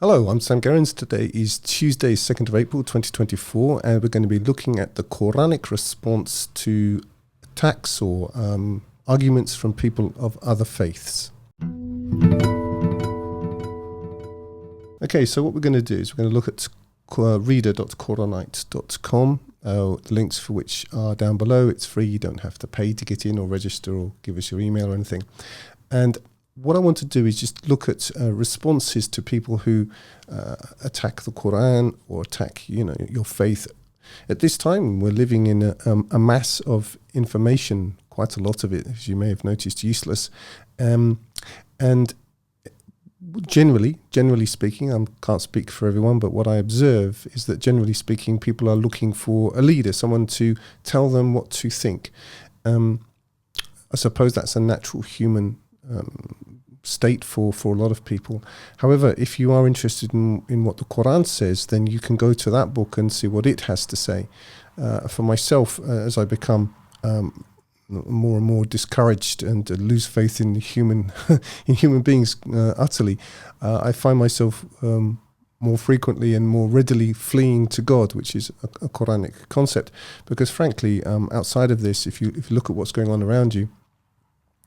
Hello, I'm Sam Gerrans. Today is Tuesday, 2nd of April 2024, and we're going to be looking at the Quranic response to attacks or arguments from people of other faiths. Okay, so what we're going to do is we're going to look at reader.quranite.com. The links for which are down below. It's free. You don't have to pay to get in or register or give us your email or anything. And what I want to do is just look at responses to people who attack the Qur'an or attack, your faith. At this time, we're living in a mass of information, quite a lot of it, as you may have noticed, useless. And generally speaking, I can't speak for everyone, but what I observe is that generally speaking, people are looking for a leader, someone to tell them what to think. I suppose that's a natural human state for a lot of people. However, if you are interested in what the Quran says, then you can go to that book and see what it has to say. For myself, as I become more and more discouraged and lose faith in human beings utterly, I find myself more frequently and more readily fleeing to God, which is a Quranic concept. Because frankly, outside of this, if you look at what's going on around you,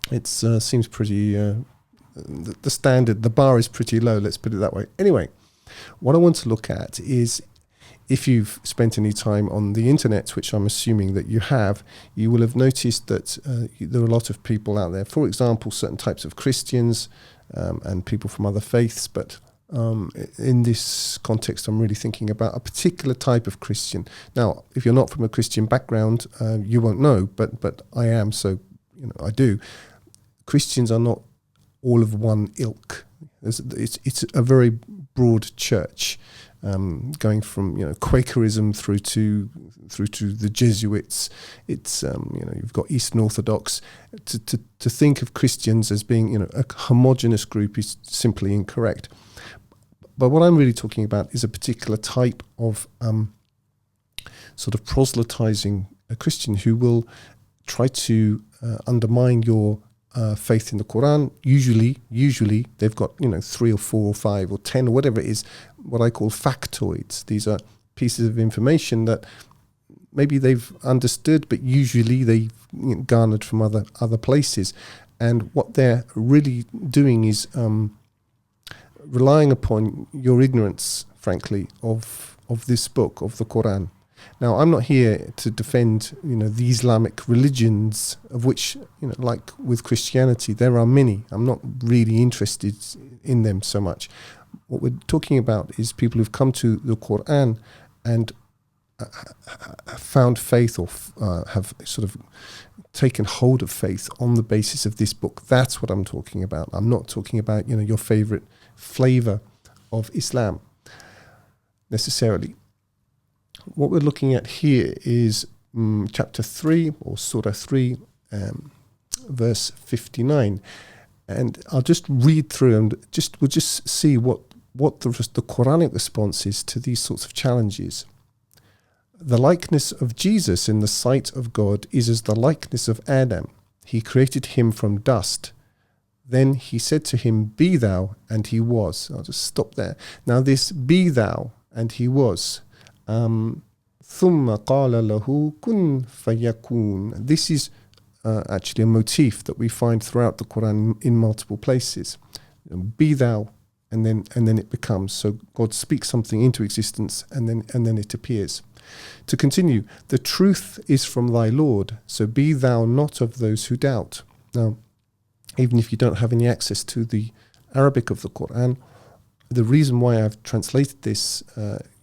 it seems pretty, the bar is pretty low, let's put it that way. Anyway, what I want to look at is, if you've spent any time on the internet, which I'm assuming that you have, you will have noticed that there are a lot of people out there, for example, certain types of Christians and people from other faiths, but in this context, I'm really thinking about a particular type of Christian. Now, if you're not from a Christian background, you won't know, but I am, so I do. Christians are not all of one ilk. It's a very broad church, going from Quakerism through to the Jesuits. It's you've got Eastern Orthodox. To think of Christians as being a homogenous group is simply incorrect. But what I'm really talking about is a particular type of sort of proselytizing a Christian who will try to undermine your faith in the Quran. Usually they've got 3 or 4 or 5 or 10 or whatever it is, what I call factoids. These are pieces of information that maybe they've understood, but usually they've garnered from other places. And what they're really doing is relying upon your ignorance, frankly, of this book, of the Quran. Now, I'm not here to defend, the Islamic religions, of which, like with Christianity, there are many. I'm not really interested in them so much. What we're talking about is people who've come to the Quran and found faith or have sort of taken hold of faith on the basis of this book. That's what I'm talking about. I'm not talking about, your favorite flavor of Islam necessarily. What we're looking at here is chapter 3 or Surah 3, verse 59. And I'll just read through and we'll just see what the Quranic response is to these sorts of challenges. The likeness of Jesus in the sight of God is as the likeness of Adam. He created him from dust. Then he said to him, "Be thou," and he was. I'll just stop there. Now this "be thou," and he was. ثُمَّ قَالَ لَهُ كُنْ فَيَكُونَ. This is actually a motif that we find throughout the Quran in multiple places. Be thou, and then it becomes. So God speaks something into existence, and then it appears. To continue, the truth is from thy Lord, so be thou not of those who doubt. Now, even if you don't have any access to the Arabic of the Quran, the reason why I've translated this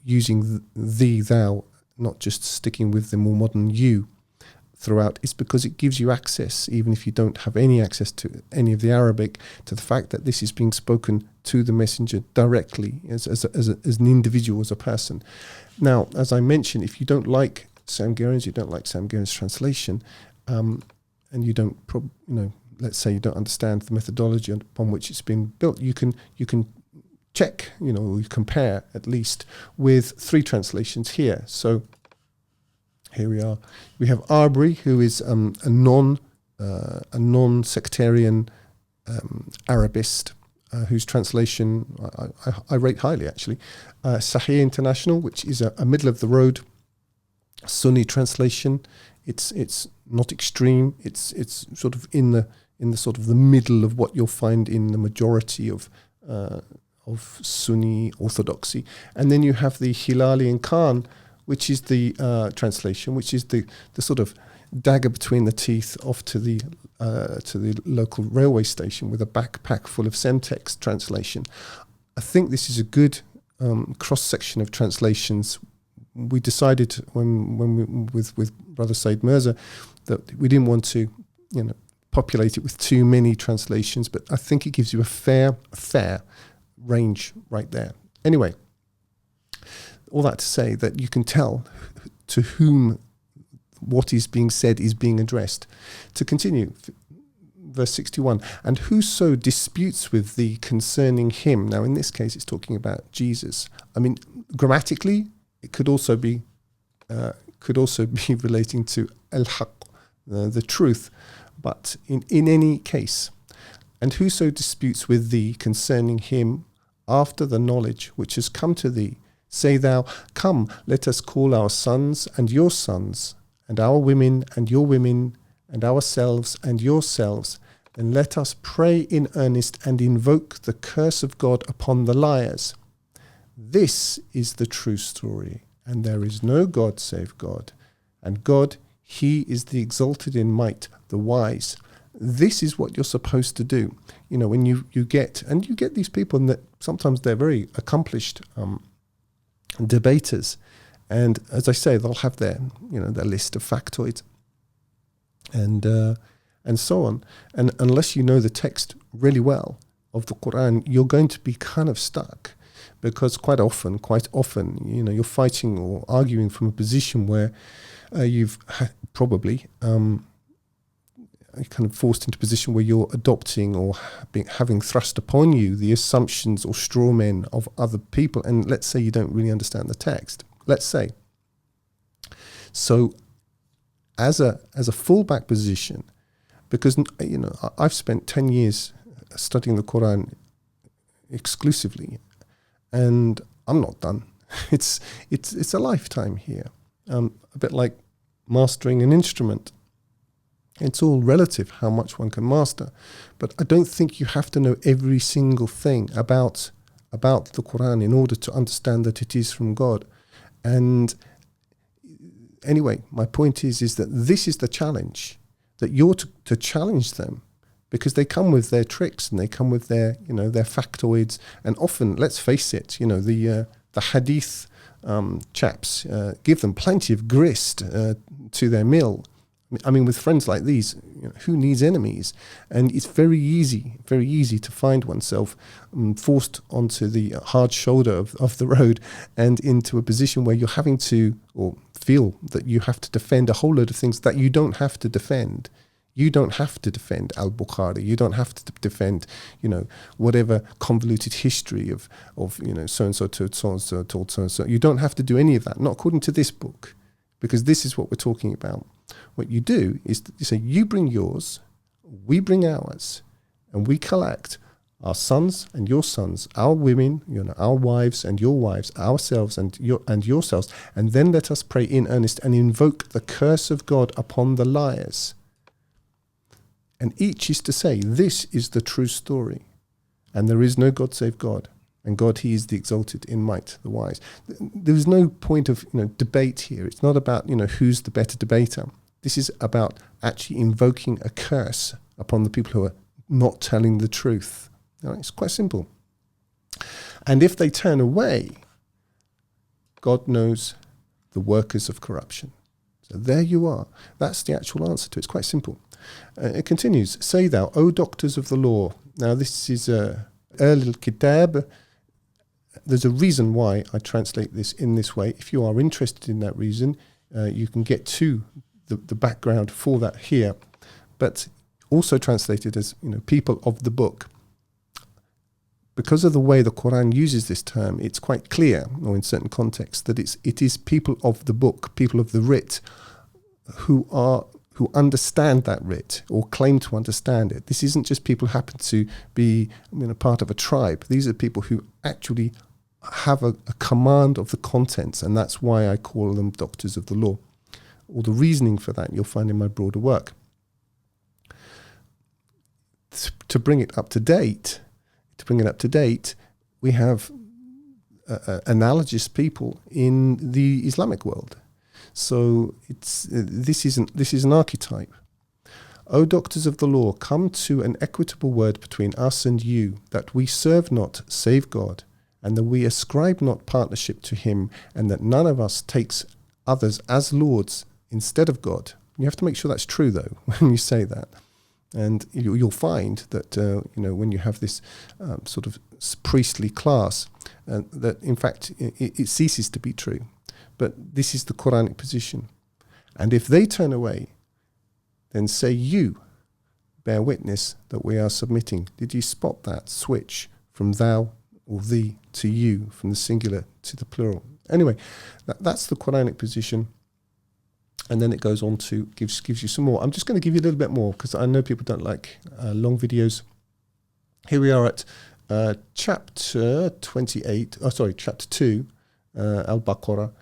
using thee, thou, not just sticking with the more modern you throughout, is because it gives you access, even if you don't have any access to any of the Arabic, to the fact that this is being spoken to the messenger directly as an individual, as a person. Now, as I mentioned, if you don't like Sam Gerrans, you don't like Sam Gerrans' translation, and you don't, let's say you don't understand the methodology upon which it's been built, you can check, you compare at least with 3 translations here. So here we are. We have Arbery, who is a non-sectarian Arabist, whose translation I rate highly, actually. Sahih International, which is a middle of the road Sunni translation. It's not extreme. It's sort of in the sort of the middle of what you'll find in the majority of Sunni orthodoxy. And then you have the Hilali and Khan, which is the translation, which is the sort of dagger between the teeth off to the local railway station with a backpack full of Semtex translation. I think this is a good cross-section of translations. We decided when we, with Brother Said Mirza, that we didn't want to, populate it with too many translations, but I think it gives you a fair range right there. Anyway, all that to say that you can tell to whom what is being said is being addressed. To continue, verse 61, and whoso disputes with thee concerning him. Now, in this case, it's talking about Jesus. I mean, grammatically, it could also be relating to al-haq, the truth. But in any case, and whoso disputes with thee concerning him after the knowledge which has come to thee, say thou, come, let us call our sons and your sons, and our women and your women, and ourselves and yourselves, and let us pray in earnest and invoke the curse of God upon the liars. This is the true story, and there is no God save God, and God, he is the exalted in might, the wise. This is what you're supposed to do. When you get these people, and that sometimes they're very accomplished debaters, and as I say, they'll have their their list of factoids and so on. And unless you know the text really well of the Qur'an, you're going to be kind of stuck, because quite often, you're fighting or arguing from a position where you've probably kind of forced into a position where you're adopting or having thrust upon you the assumptions or straw men of other people. And let's say you don't really understand the text. Let's say. So as a fallback position, because I've spent 10 years studying the Quran exclusively, and I'm not done. It's a lifetime here. A bit like mastering an instrument. It's all relative how much one can master. But I don't think you have to know every single thing about the Quran in order to understand that it is from God. And anyway, my point is that this is the challenge, that you're to challenge them, because they come with their tricks and they come with their their factoids, and often, let's face it, the hadith chaps give them plenty of grist to their mill. I mean, with friends like these, who needs enemies? And it's very easy to find oneself forced onto the hard shoulder of the road and into a position where you're having to, or feel that you have to defend a whole load of things that you don't have to defend. You don't have to defend Al-Bukhari. You don't have to defend, whatever convoluted history of so-and-so told so-and-so told so-and-so. You don't have to do any of that, not according to this book, because this is what we're talking about. What you do is you say, you bring yours, we bring ours, and we collect our sons and your sons, our women, our wives and your wives, ourselves and yourselves, and then let us pray in earnest and invoke the curse of God upon the liars. And each is to say, this is the true story, and there is no God save God, and God, he is the exalted in might, the wise. There is no point of debate here. It's not about who's the better debater. This is about actually invoking a curse upon the people who are not telling the truth. It's quite simple. And if they turn away, God knows the workers of corruption. So there you are. That's the actual answer to it. It's quite simple. It continues, say thou, O doctors of the law. Now this is al-kitab. There's a reason why I translate this in this way. If you are interested in that reason, you can get to the background for that here. But also translated as people of the book. Because of the way the Quran uses this term, it's quite clear, or in certain contexts, that it is people of the book, people of the writ, who who understand that writ or claim to understand it. This isn't just people who happen to be part of a tribe. These are people who actually have a command of the contents, and that's why I call them doctors of the law. All the reasoning for that you'll find in my broader work. To bring it up to date, we have analogous people in the Islamic world. So this is an archetype. O doctors of the law, come to an equitable word between us and you, that we serve not save God, and that we ascribe not partnership to him, and that none of us takes others as lords instead of God. You have to make sure that's true, though, when you say that. And you'll find that, when you have this sort of priestly class, that in fact it ceases to be true. But this is the Quranic position. And if they turn away, then say you, bear witness that we are submitting. Did you spot that switch from thou or thee to you, from the singular to the plural? Anyway, that's the Quranic position. And then it goes on to gives you some more. I'm just going to give you a little bit more because I know people don't like long videos. Here we are at chapter 2, Al-Baqarah,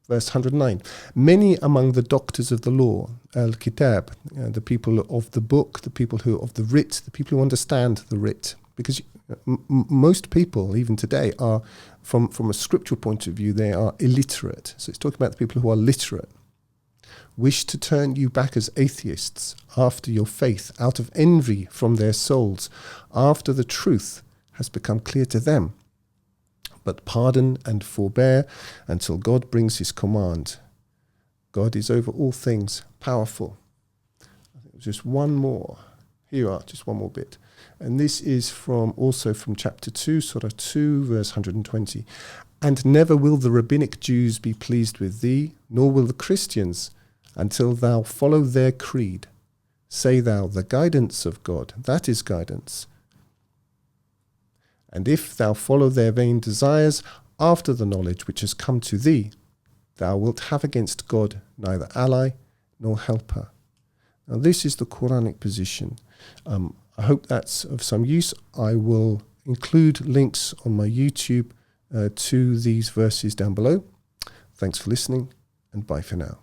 verse 109. Many among the doctors of the law, Al-Kitab, the people of the book, the people who of the writ, the people who understand the writ, because most people, even today, are from a scriptural point of view, they are illiterate. So it's talking about the people who are literate. Wish to turn you back as atheists after your faith, out of envy from their souls, after the truth has become clear to them. But pardon and forbear until God brings his command. God is over all things, powerful. Just one more. Here you are, just one more bit. And this is also from chapter 2, Surah 2, verse 120. And never will the rabbinic Jews be pleased with thee, nor will the Christians, until thou follow their creed. Say thou, the guidance of God, that is guidance. And if thou follow their vain desires after the knowledge which has come to thee, thou wilt have against God neither ally nor helper. Now this is the Quranic position. I hope that's of some use. I will include links on my YouTube to these verses down below. Thanks for listening, and bye for now.